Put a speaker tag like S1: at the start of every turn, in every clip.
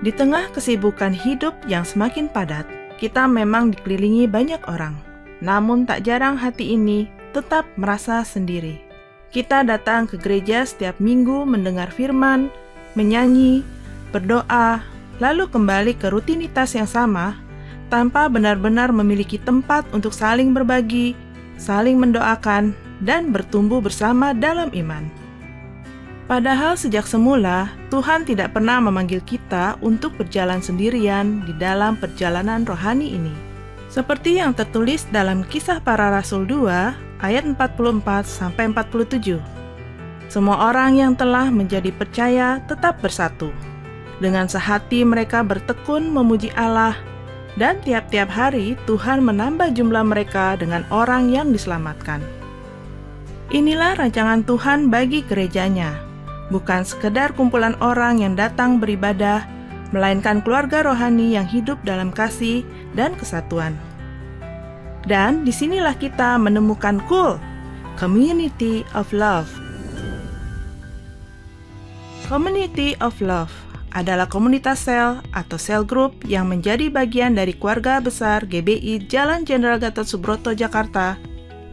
S1: Di tengah kesibukan hidup yang semakin padat, kita memang dikelilingi banyak orang. Namun tak jarang hati ini tetap merasa sendiri. Kita datang ke gereja setiap minggu mendengar firman, menyanyi, berdoa, lalu kembali ke rutinitas yang sama, tanpa benar-benar memiliki tempat untuk saling berbagi, saling mendoakan, dan bertumbuh bersama dalam iman. Padahal sejak semula, Tuhan tidak pernah memanggil kita untuk berjalan sendirian di dalam perjalanan rohani ini. Seperti yang tertulis dalam Kisah Para Rasul 2, ayat 44-47. Semua orang yang telah menjadi percaya tetap bersatu. Dengan sehati mereka bertekun memuji Allah, dan tiap-tiap hari Tuhan menambah jumlah mereka dengan orang yang diselamatkan. Inilah rancangan Tuhan bagi gerejanya. Bukan sekedar kumpulan orang yang datang beribadah, melainkan keluarga rohani yang hidup dalam kasih dan kesatuan. Dan disinilah kita menemukan KUL, Community of Love. Community of Love adalah komunitas sel atau sel group yang menjadi bagian dari keluarga besar GBI Jalan Jenderal Gatot Subroto, Jakarta,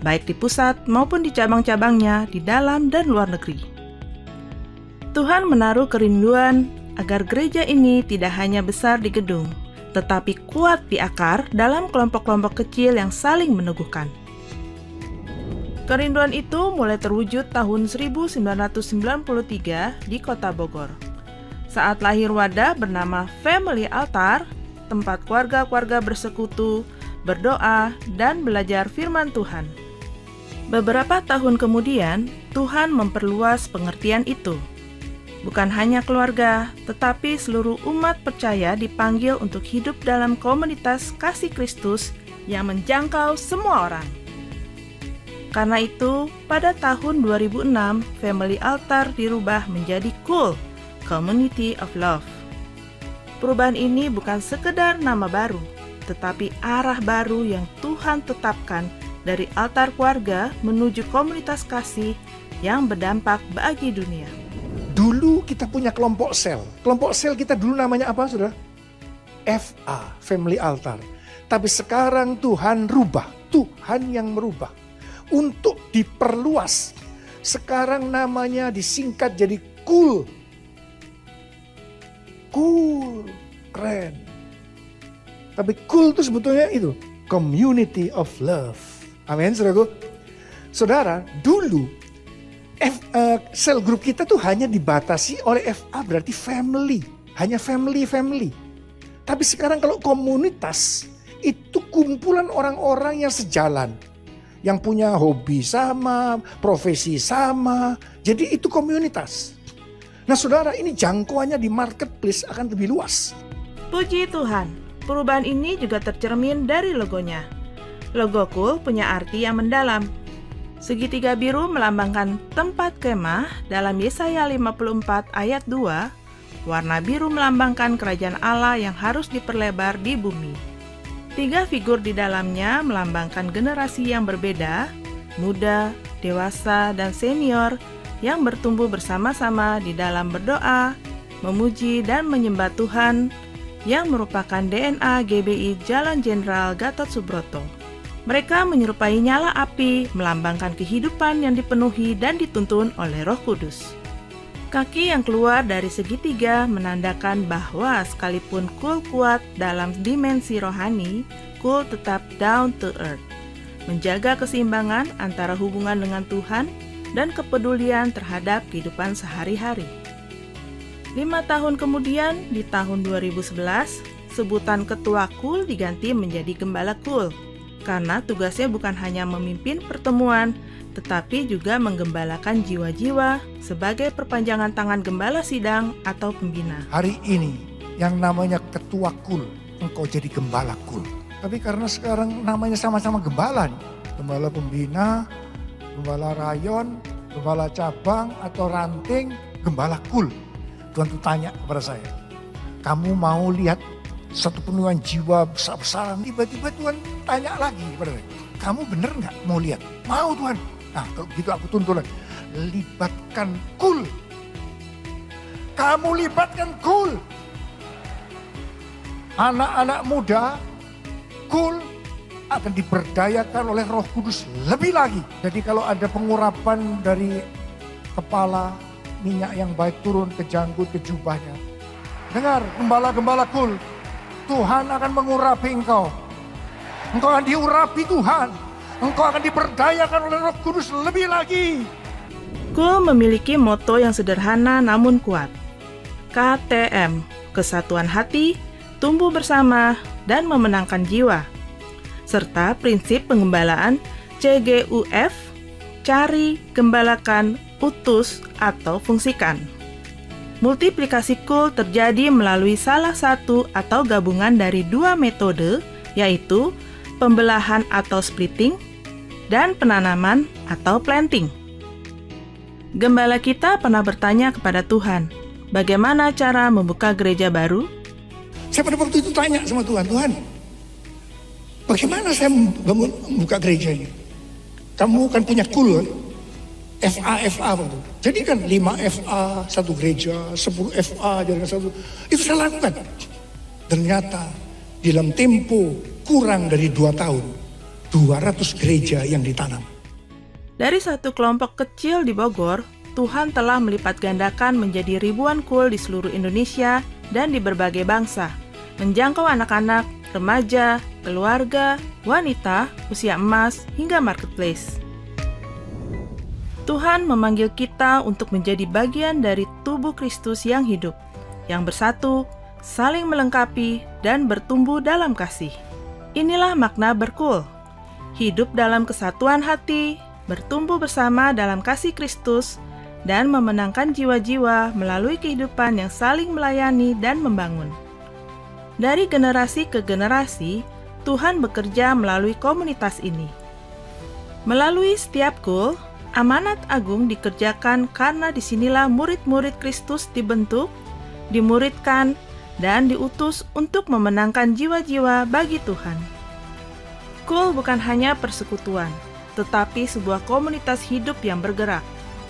S1: baik di pusat maupun di cabang-cabangnya di dalam dan luar negeri. Tuhan menaruh kerinduan agar gereja ini tidak hanya besar di gedung, tetapi kuat di akar dalam kelompok-kelompok kecil yang saling meneguhkan. Kerinduan itu mulai terwujud tahun 1993 di Kota Bogor. Saat lahir wadah bernama Family Altar, tempat keluarga-keluarga bersekutu, berdoa, dan belajar firman Tuhan. Beberapa tahun kemudian, Tuhan memperluas pengertian itu. Bukan hanya keluarga, tetapi seluruh umat percaya dipanggil untuk hidup dalam komunitas kasih Kristus yang menjangkau semua orang. Karena itu, pada tahun 2006, Family Altar dirubah menjadi KUL, Community of Love. Perubahan ini bukan sekedar nama baru, tetapi arah baru yang Tuhan tetapkan dari altar keluarga menuju komunitas kasih yang berdampak bagi dunia.
S2: Dulu kita punya kelompok sel. Kelompok sel kita dulu namanya apa, saudara? FA, Family Altar. Tapi sekarang Tuhan rubah. Tuhan yang merubah. Untuk diperluas. Sekarang namanya disingkat jadi KUL. KUL. Keren. Tapi KUL itu sebetulnya itu. Community of Love. Amin, saudaraku. Saudara, dulu sel grup kita tuh hanya dibatasi oleh FA, berarti family. Hanya family. Tapi sekarang kalau komunitas, itu kumpulan orang-orang yang sejalan. Yang punya hobi sama, profesi sama. Jadi itu komunitas. Nah saudara, ini jangkauannya di marketplace akan lebih luas.
S1: Puji Tuhan, perubahan ini juga tercermin dari logonya. Logo KUL punya arti yang mendalam. Segitiga biru melambangkan tempat kemah dalam Yesaya 54 ayat 2, warna biru melambangkan kerajaan Allah yang harus diperlebar di bumi. 3 figur di dalamnya melambangkan generasi yang berbeda, muda, dewasa, dan senior yang bertumbuh bersama-sama di dalam berdoa, memuji, dan menyembah Tuhan yang merupakan DNA GBI Jalan Jenderal Gatot Subroto. Mereka menyerupai nyala api, melambangkan kehidupan yang dipenuhi dan dituntun oleh Roh Kudus. Kaki yang keluar dari segitiga menandakan bahwa sekalipun KUL kuat dalam dimensi rohani, KUL tetap down to earth, menjaga keseimbangan antara hubungan dengan Tuhan dan kepedulian terhadap kehidupan sehari-hari. 5 tahun kemudian, di tahun 2011, sebutan ketua KUL diganti menjadi gembala KUL. Karena tugasnya bukan hanya memimpin pertemuan, tetapi juga menggembalakan jiwa-jiwa sebagai perpanjangan tangan gembala sidang atau pembina.
S2: Hari ini yang namanya ketua KUL, engkau jadi gembala KUL. Tapi karena sekarang namanya sama-sama gembala nih. Gembala pembina, gembala rayon, gembala cabang atau ranting, gembala KUL. Tuhan tuh tanya kepada saya, kamu mau lihat satu penuhan jiwa besar-besaran? Tiba-tiba Tuhan tanya lagi kepada saya, kamu bener gak mau lihat? Mau Tuhan. Nah kalau begitu aku tuntun lagi, libatkan KUL. Kamu libatkan KUL. anak-anak muda cool akan diberdayakan oleh Roh Kudus lebih lagi. Jadi kalau ada pengurapan dari kepala, minyak yang baik turun ke janggut, ke jubahnya. Dengar gembala-gembala cool, Tuhan akan mengurapi engkau. Engkau akan diurapi Tuhan. Engkau akan diberdayakan oleh Roh Kudus lebih lagi.
S1: Cool memiliki moto yang sederhana namun kuat. KTM, kesatuan hati, tumbuh bersama, dan memenangkan jiwa. Serta prinsip pengembalaan CGUF, cari, gembalakan, utus, atau fungsikan. Multiplikasi cool terjadi melalui salah satu atau gabungan dari dua metode, yaitu pembelahan atau splitting, dan penanaman atau planting. Gembala kita pernah bertanya kepada Tuhan, bagaimana cara membuka gereja baru?
S2: Saya pada waktu itu tanya sama Tuhan, Tuhan, bagaimana saya membuka gereja ini? Kamu kan punya cool kan? FA waktu. Jadi kan 5 FA, satu gereja, 10 FA, jadi satu. Itu saya lakukan. Ternyata dalam tempo kurang dari 2 tahun, 200 gereja yang ditanam.
S1: Dari satu kelompok kecil di Bogor, Tuhan telah melipat gandakan menjadi ribuan cool di seluruh Indonesia dan di berbagai bangsa, menjangkau anak-anak, remaja, keluarga, wanita, usia emas, hingga marketplace. Tuhan memanggil kita untuk menjadi bagian dari tubuh Kristus yang hidup, yang bersatu, saling melengkapi, dan bertumbuh dalam kasih. Inilah makna berkul, hidup dalam kesatuan hati, bertumbuh bersama dalam kasih Kristus, dan memenangkan jiwa-jiwa melalui kehidupan yang saling melayani dan membangun. Dari generasi ke generasi, Tuhan bekerja melalui komunitas ini. Melalui setiap cool, amanat agung dikerjakan karena disinilah murid-murid Kristus dibentuk, dimuridkan, dan diutus untuk memenangkan jiwa-jiwa bagi Tuhan. Cool bukan hanya persekutuan, tetapi sebuah komunitas hidup yang bergerak.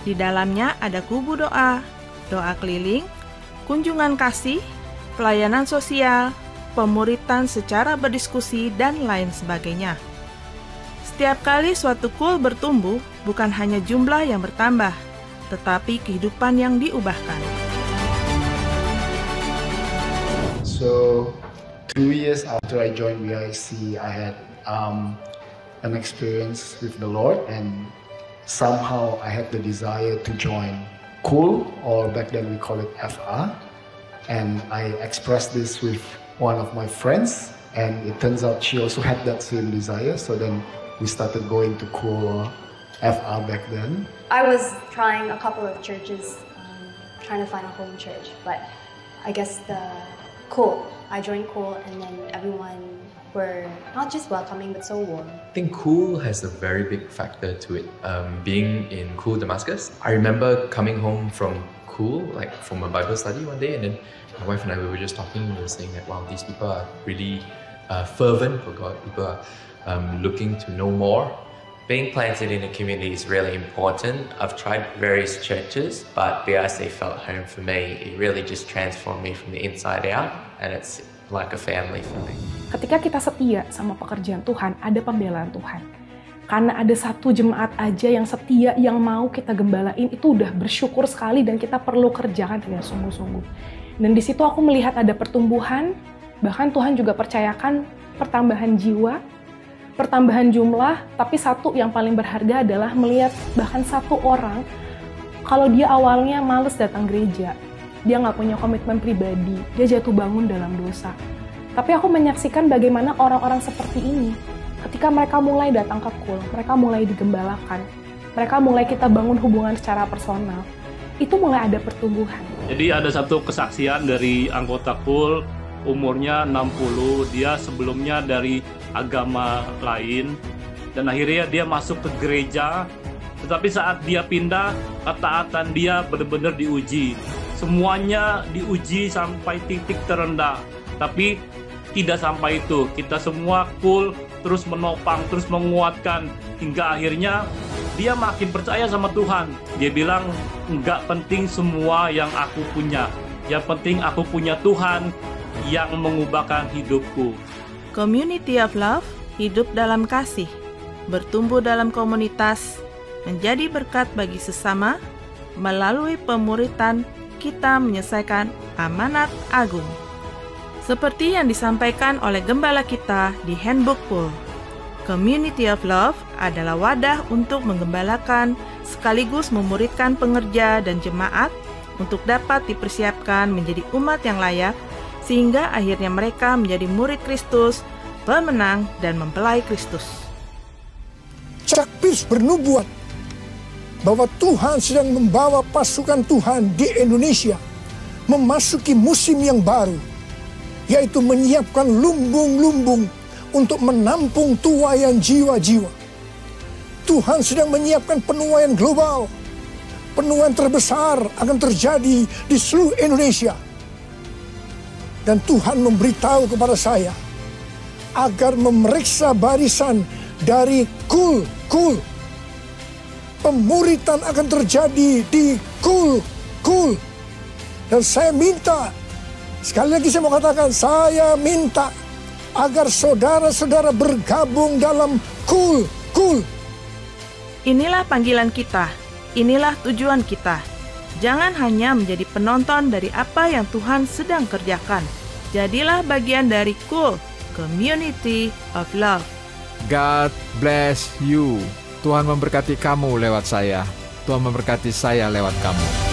S1: Di dalamnya ada kubu doa, doa keliling, kunjungan kasih, pelayanan sosial, pemuritan secara berdiskusi, dan lain sebagainya. Setiap kali suatu cool bertumbuh, bukan hanya jumlah yang bertambah, tetapi kehidupan yang diubahkan.
S3: So, 2 years after I joined VIC, I had an experience with the Lord, and somehow I had the desire to join Cool, or back then we call it FA, and I expressed this with one of my friends, and it turns out she also had that same desire, so then we started going to Cool FA back then.
S4: I was trying a couple of churches, trying to find a home church, but I guess I joined Cool, and then everyone were not just welcoming but so warm.
S5: I think Cool has a very big factor to it. Being in Cool Damascus, I remember coming home from Cool, like from a Bible study one day, and then my wife and I we were just talking, and we were saying that wow, these people are really fervent for God. People are looking to know more.
S6: Being planted in a community is really important. I've tried various churches, but BIC felt home for me. It really just transformed me from the inside out, and it's like a family for me.
S7: Ketika kita setia sama pekerjaan Tuhan, ada pembelaan Tuhan. Karena ada satu jemaat aja yang setia, yang mau kita gembalain, itu udah bersyukur sekali dan kita perlu kerjakan dengan sungguh-sungguh. Dan di situ aku melihat ada pertumbuhan, bahkan Tuhan juga percayakan pertambahan jiwa, pertambahan jumlah, tapi satu yang paling berharga adalah melihat bahkan satu orang, kalau dia awalnya males datang gereja, dia nggak punya komitmen pribadi, dia jatuh bangun dalam dosa. Tapi aku menyaksikan bagaimana orang-orang seperti ini, ketika mereka mulai datang ke Cool, mereka mulai digembalakan, mereka mulai kita bangun hubungan secara personal, itu mulai ada pertumbuhan.
S8: Jadi ada satu kesaksian dari anggota Cool, umurnya 60, dia sebelumnya dari agama lain, dan akhirnya dia masuk ke gereja, tetapi saat dia pindah, ketaatan dia benar-benar diuji. Semuanya diuji sampai titik terendah, tapi tidak sampai itu. Kita semua Cool terus menopang, terus menguatkan, hingga akhirnya dia makin percaya sama Tuhan. Dia bilang, enggak penting semua yang aku punya, yang penting aku punya Tuhan, yang mengubahkan hidupku.
S1: Community of Love, hidup dalam kasih, bertumbuh dalam komunitas, menjadi berkat bagi sesama. Melalui pemuritan, kita menyelesaikan amanat agung. Seperti yang disampaikan oleh gembala kita di Handbook Cool, Community of Love adalah wadah untuk menggembalakan sekaligus memuridkan pengerja dan jemaat untuk dapat dipersiapkan menjadi umat yang layak, sehingga akhirnya mereka menjadi murid Kristus, pemenang dan mempelai Kristus.
S2: Chuck Pierce bernubuat bahwa Tuhan sedang membawa pasukan Tuhan di Indonesia memasuki musim yang baru, yaitu menyiapkan lumbung-lumbung untuk menampung tuaian jiwa-jiwa. Tuhan sedang menyiapkan penuaian global. Penuaian terbesar akan terjadi di seluruh Indonesia. Dan Tuhan memberitahu kepada saya agar memeriksa barisan dari Cool. Pemuritan akan terjadi di Cool. Dan saya minta, sekali lagi saya mau katakan, saya minta agar saudara-saudara bergabung dalam Cool.
S1: Inilah panggilan kita, inilah tujuan kita. Jangan hanya menjadi penonton dari apa yang Tuhan sedang kerjakan. Jadilah bagian dari Cool, Community of Love.
S9: God bless you. Tuhan memberkati kamu lewat saya. Tuhan memberkati saya lewat kamu.